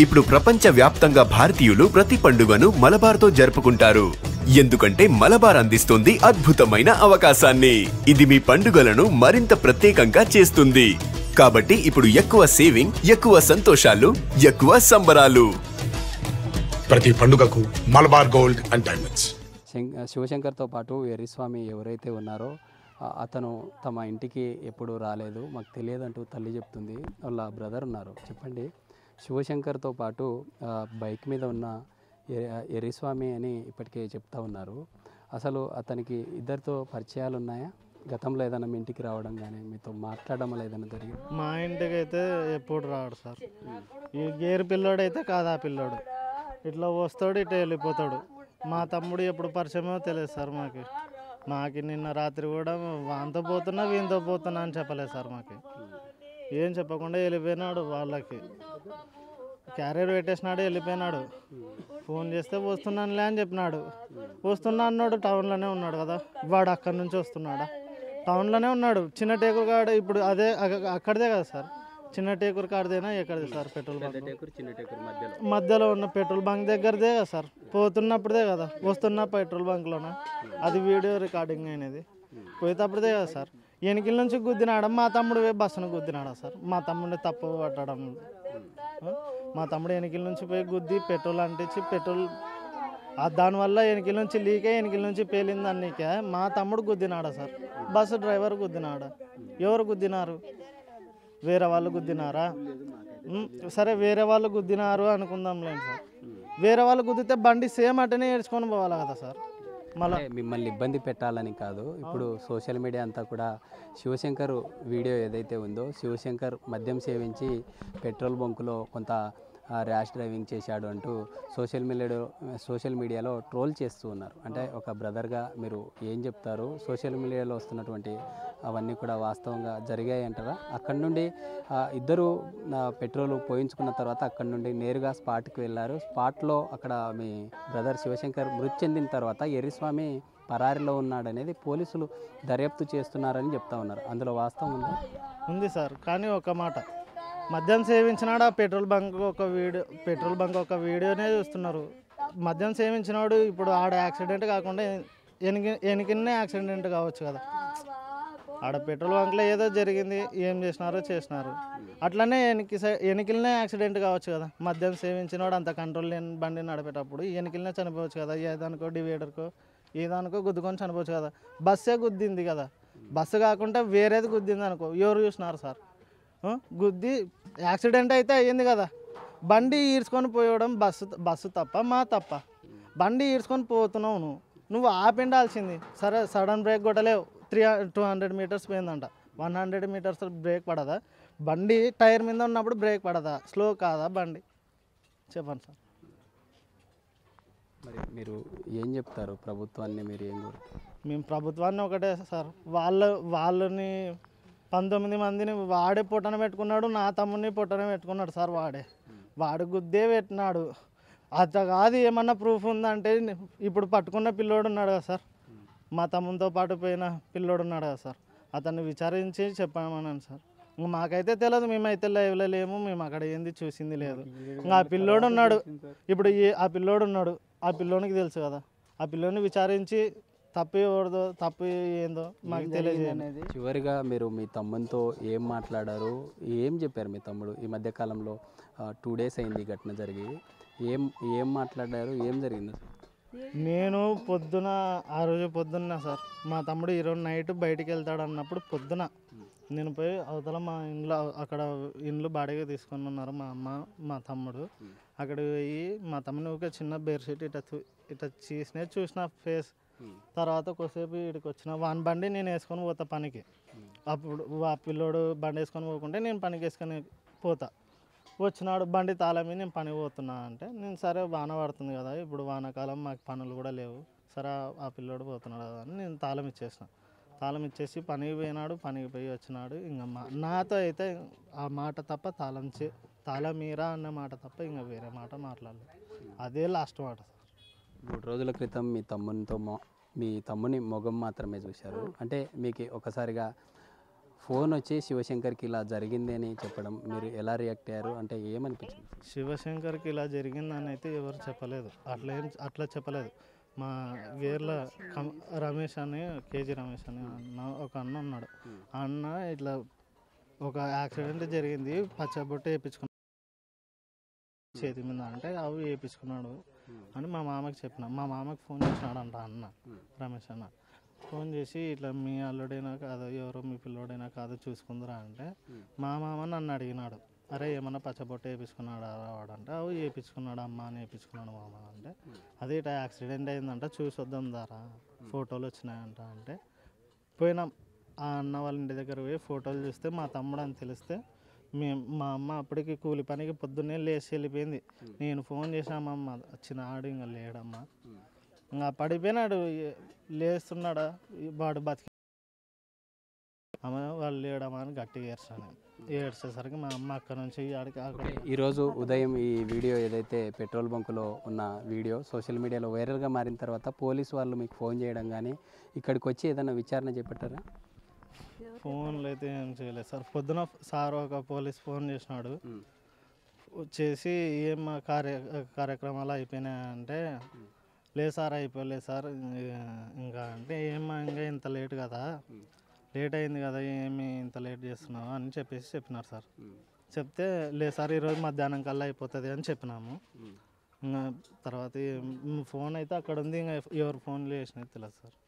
ఇప్పుడు ప్రపంచ వ్యాప్తంగా భారతీయులు ప్రతి పండుగను మలబార్తో జరుపుకుంటారు. ఎందుకంటే మలబార్ అందిస్తుంది అద్భుతమైన అవకాశాన్ని. ఇది మీ పండుగలను మరింత ప్రత్యేకంగా చేస్తుంది. కాబట్టి ఇప్పుడు ఎక్కువ సేవింగ్, ఎక్కువ సంతోషాలు, ఎక్కువ సంబరాలు. ప్రతి పండుగకు మలబార్ గోల్డ్ అండ్ డైమండ్స్. శివశంకర్తో పాటు ఎర్రిస్వామి ఎవరైతే ఉన్నారో అతను తమ ఇంటికి ఎప్పుడు రాలేదు, మాకు తెలియదంటూ తల్లి చెప్తుంది. వాళ్ళ బ్రదర్ ఉన్నారు. చెప్పండి, శివశంకర్తో పాటు బైక్ మీద ఉన్న ఎర్రిస్వామి అని ఇప్పటికే చెప్తా ఉన్నారు. అసలు అతనికి ఇద్దరితో పరిచయాలు ఉన్నాయా? గతంలో ఏదైనా మీ ఇంటికి రావడం కానీ మీతో మాట్లాడడం ఏదైనా జరిగింది? మా ఇంటికి అయితే ఎప్పుడు రాడు సార్. ఈ గేరు పిల్లోడు అయితే కాదు, ఆ పిల్లోడు ఇట్లా వస్తాడు, ఇట్లా వెళ్ళిపోతాడు. మా తమ్ముడు ఎప్పుడు పరిచయమో తెలియదు సార్ మాకు నిన్న రాత్రి కూడా వాంతో పోతున్నా వీంతో పోతున్నా అని చెప్పలేదు సార్. ఏం చెప్పకుండా వెళ్ళిపోయినాడు. వాళ్ళకి క్యారియర్ పెట్టేసినాడు, వెళ్ళిపోయినాడు. ఫోన్ చేస్తే వస్తున్నానులే అని చెప్పినాడు. వస్తున్నా అన్నాడు. టౌన్లోనే ఉన్నాడు కదా వాడు. అక్కడి నుంచి వస్తున్నాడా? టౌన్లోనే ఉన్నాడు. చిన్న టేకురు కాడ ఇప్పుడు అదే అక్కడిదే కదా సార్. చిన్న టేకురు కాడదేనా ఎక్కడిది సార్? పెట్రోల్ బంక్ మధ్యలో ఉన్న పెట్రోల్ బంక్ దగ్గరదే కదా సార్. పోతున్నప్పుడే కదా, వస్తున్న పెట్రోల్ బంక్లోనా? అది వీడియో రికార్డింగ్ అయినది. పోయేటప్పుడే కదా సార్. వెనకిల నుంచి గుద్దినాడా? మా తమ్ముడు బస్సును గుద్దినాడా సార్? మా తమ్ముడిని తప్పు పట్టడం. మా తమ్ముడు వెనకిల నుంచి పోయి గుద్ది పెట్రోల్ అంటించి పెట్రోల్ దానివల్ల వెనకిల నుంచి లీక్ అయ్యి వెనకిల నుంచి పేలింది అన్నీకే మా తమ్ముడు గుద్దినాడా సార్? బస్సు డ్రైవర్ గుద్దినాడా? ఎవరు గుద్దినారు? వేరే వాళ్ళు గుద్దినారా? సరే, వేరే వాళ్ళు గుద్దినారు అనుకుందాంలేండి సార్. వేరే వాళ్ళు గుద్దితే బండి సేమ్ అటనే ఏడ్చుకొని పోవాలి కదా సార్. మళ్ళీ మిమ్మల్ని ఇబ్బంది పెట్టాలని కాదు. ఇప్పుడు సోషల్ మీడియా అంతా కూడా శివశంకర్ వీడియో ఏదైతే ఉందో, శివశంకర్ మద్యం సేవించి పెట్రోల్ బంకులో కొంత ర్యాష్ డ్రైవింగ్ చేశాడు అంటూ సోషల్ మీడియాలో ట్రోల్ చేస్తూ ఉన్నారు. అంటే ఒక బ్రదర్గా మీరు ఏం చెప్తారు? సోషల్ మీడియాలో వస్తున్నటువంటి అవన్నీ కూడా వాస్తవంగా జరిగాయి అంటారా? అక్కడి నుండి ఇద్దరు పెట్రోల్ పోయించుకున్న తర్వాత అక్కడి నుండి నేరుగా స్పాట్కి వెళ్ళారు. స్పాట్లో అక్కడ మీ బ్రదర్ శివశంకర్ మృతి చెందిన తర్వాత ఎర్రిస్వామి పరారిలో ఉన్నాడనేది పోలీసులు దర్యాప్తు చేస్తున్నారని చెప్తా ఉన్నారు. అందులో వాస్తవం ఉందా? ఉంది సార్. కానీ ఒక మాట, మద్యం సేవించినాడు. ఆ పెట్రోల్ బంక్ ఒక వీడియోనే చూస్తున్నారు. మద్యం సేవించినాడు. ఇప్పుడు ఆడ యాక్సిడెంట్ కాకుండా వెనకనే యాక్సిడెంట్ కావచ్చు కదా. ఆడ పెట్రోల్ బంక్లో ఏదో జరిగింది, ఏం చేసినారు. అట్లనే వెనకిలనే యాక్సిడెంట్ కావచ్చు కదా. మద్యం సేవించినాడు, అంత కంట్రోల్ లేని బండి నడిపేటప్పుడు వెనకిలనే చనిపోవచ్చు కదా. ఏదానికో డివైడర్కో ఏదానికో గుద్దుకొని చనిపోవచ్చు కదా. బస్సే గుద్దింది కదా. బస్సు కాకుండా వేరేది గుద్దింది అనుకో, ఎవరు చూసినారు సార్? గుద్ది యాక్సిడెంట్ అయితే అయ్యింది కదా. బండి ఈడ్చుకొని పోయడం బస్సు తప్ప మా తప్ప? బండి ఈడ్చుకొని పోతున్నావు నువ్వు ఆపిండాల్సింది. సరే, సడన్ బ్రేక్ కొట్టలేవు. 200 మీటర్స్ పోయిందంట. 100 మీటర్స్ బ్రేక్ పడదా? బండి టైర్ మీద ఉన్నప్పుడు బ్రేక్ పడదా? స్లో కాదా బండి? చెప్పండి సార్. మరి మీరు ఏం చెప్తారు ప్రభుత్వాన్ని? మీరు ఏం కోరుతారు? మేము ప్రభుత్వాన్ని ఒకటే సార్, వాళ్ళని 19 మందిని వాడే పొట్టన పెట్టుకున్నాడు. నా తమ్ముడిని పొట్టన పెట్టుకున్నాడు సార్. వాడు గుద్దే పెట్టినాడు. అత కాదు ఏమన్నా ప్రూఫ్ ఉందంటే ఇప్పుడు పట్టుకున్న పిల్లోడు ఉన్నాడు కదా సార్. మా తమ్మునితో పాటు పోయిన పిల్లోడు ఉన్నాడు కదా సార్. అతన్ని విచారించి చెప్పమన్నాను సార్. మాకైతే తెలియదు, మేమైతే లైవ్లో లేము, మేము అక్కడ ఏంది చూసింది లేదు. ఇంకా ఆ పిల్లోడు ఉన్నాడు. ఇప్పుడు ఆ పిల్లోడు ఉన్నాడు. ఆ పిల్లోనికి తెలుసు కదా. ఆ పిల్లోని విచారించి తప్పు ఎవరిదో తప్పు ఏందో మాకు తెలియజేయండి. చివరిగా మీరు మీ తమ్మునితో ఏం మాట్లాడారు? ఏం చెప్పారు మీ తమ్ముడు? ఈ మధ్యకాలంలో 2 days అయింది ఘటన జరిగి. ఏం మాట్లాడారు? ఏం జరిగింది? నేను ఆ రోజు పొద్దున్న సార్, మా తమ్ముడు ఈరోజు నైట్ బయటికి వెళ్తాడు అన్నప్పుడు పొద్దున నేను పోయి అవతల మా ఇంట్లో, అక్కడ ఇండ్లు బాడిగా తీసుకొని ఉన్నారు మా అమ్మ మా తమ్ముడు. అక్కడికి పోయి మా తమ్ముని ఒక చిన్న బెడ్షీట్ ఇట్లా చూసిన ఫేస్. తర్వాత కొద్దిసేపు ఇక్కడికి వచ్చిన వాని బండి నేను వేసుకొని పోతా పనికి. అప్పుడు ఆ పిల్లోడు బండి వేసుకొని పోకుంటే నేను పనికి వేసుకొని పోతా. వచ్చినాడు బండి తాళమి, నేను పనికి పోతున్నా అంటే నేను సరే వాన పడుతుంది కదా, ఇప్పుడు వానాకాలం మాకు పనులు కూడా లేవు, సరే ఆ పిల్లోడు పోతున్నాడు కదా అని నేను తాళం ఇచ్చేసి పనికి పోయినాడు. పనికి పోయి వచ్చినాడు. ఇంకా నాతో అయితే ఆ మాట తప్ప తాళమీరా అన్న మాట తప్ప ఇంకా వేరే మాట మాట్లాడలేదు. అదే లాస్ట్ మాట సార్. 3 రోజుల క్రితం మీ తమ్ముని మొగం మాత్రమే చూశారు. అంటే మీకు ఒకసారిగా ఫోన్ వచ్చి శివశంకర్కి ఇలా జరిగింది అని చెప్పడం మీరు ఎలా రియాక్ట్ అయ్యారు, అంటే ఏమనిపించింది? శివశంకర్కి ఇలా జరిగిందని అయితే ఎవరు చెప్పలేదు, అట్లా చెప్పలేదు. మా గేర్ల రమేష్ అని కేజీ రమేష్ అని ఒక అన్న ఉన్నాడు. ఆ అన్న ఇట్లా ఒక యాక్సిడెంట్ జరిగింది, పచ్చబొట్టు వేయించుకున్నాడు చేతి మీద అంటే అవి వేయించుకున్నాడు అని మా మామకి చెప్పిన. మా మామకి ఫోన్ చేసినాడంట అన్న రమేష్ అన్న. ఫోన్ చేసి ఇట్లా మీ అల్లుడైనా కాదు, ఎవరో మీ పిల్లోడైనా కాదు చూసుకుందరా అంటే మా మామ నన్ను అడిగినాడు, అరే ఏమన్నా పచ్చబొట్టు వేయించుకున్నాడా వాడంటే అవి వేయించుకున్నాడు అమ్మ అని వేయించుకున్నాడు మామ అంటే, అదే ఇట్లా యాక్సిడెంట్ అయిందంట చూసి వద్దాం దారా ఫోటోలు వచ్చినాయంట అంటే పోయినాం. ఆ అన్న వాళ్ళ ఇంటి దగ్గర పోయి ఫోటోలు చూస్తే మా తమ్ముడు అని తెలిస్తే మా అమ్మ అప్పటికి కూలి పనికి పొద్దున్నే లేచి వెళ్ళిపోయింది. నేను ఫోన్ చేసామమ్మ వచ్చిన ఆడు ఇంకా లేడమ్మా, ఇంకా పడిపోయినాడు, లేస్తున్నాడా వాడు బతికి అమ్మ వాళ్ళు లేడమ్మా అని గట్టిగా ఏడ్చాను. ఏడ్చేసరికి మా అమ్మ అక్కడ నుంచి అక్కడ ఈరోజు ఉదయం ఈ వీడియో ఏదైతే పెట్రోల్ బంకులో ఉన్న వీడియో సోషల్ మీడియాలో వైరల్గా మారిన తర్వాత పోలీసు వాళ్ళు మీకు ఫోన్ చేయడం కానీ ఇక్కడికి వచ్చి ఏదైనా విచారణ చేపట్టారా? ఫోన్లు అయితే ఏం చేయలేదు సార్. పొద్దున సార్ ఒక పోలీస్ ఫోన్ చేసినాడు, చేసి ఏం కార్యక్రమాలు అయిపోయినాయంటే లేదు సార్ అయిపోలేదు సార్ ఇంకా అంటే ఏమా ఇంకా ఇంత లేట్ కదా, లేట్ అయింది కదా ఏమి ఇంత లేట్ చేస్తున్నావు అని చెప్పినారు సార్. చెప్తే లేదు సార్ ఈరోజు మధ్యాహ్నం కల్లా అయిపోతుంది అని చెప్పినాము. ఇంకా తర్వాత ఫోన్ అయితే అక్కడ ఉంది, ఇంకా ఎవరు ఫోన్లు చేసినది తెలియదు సార్.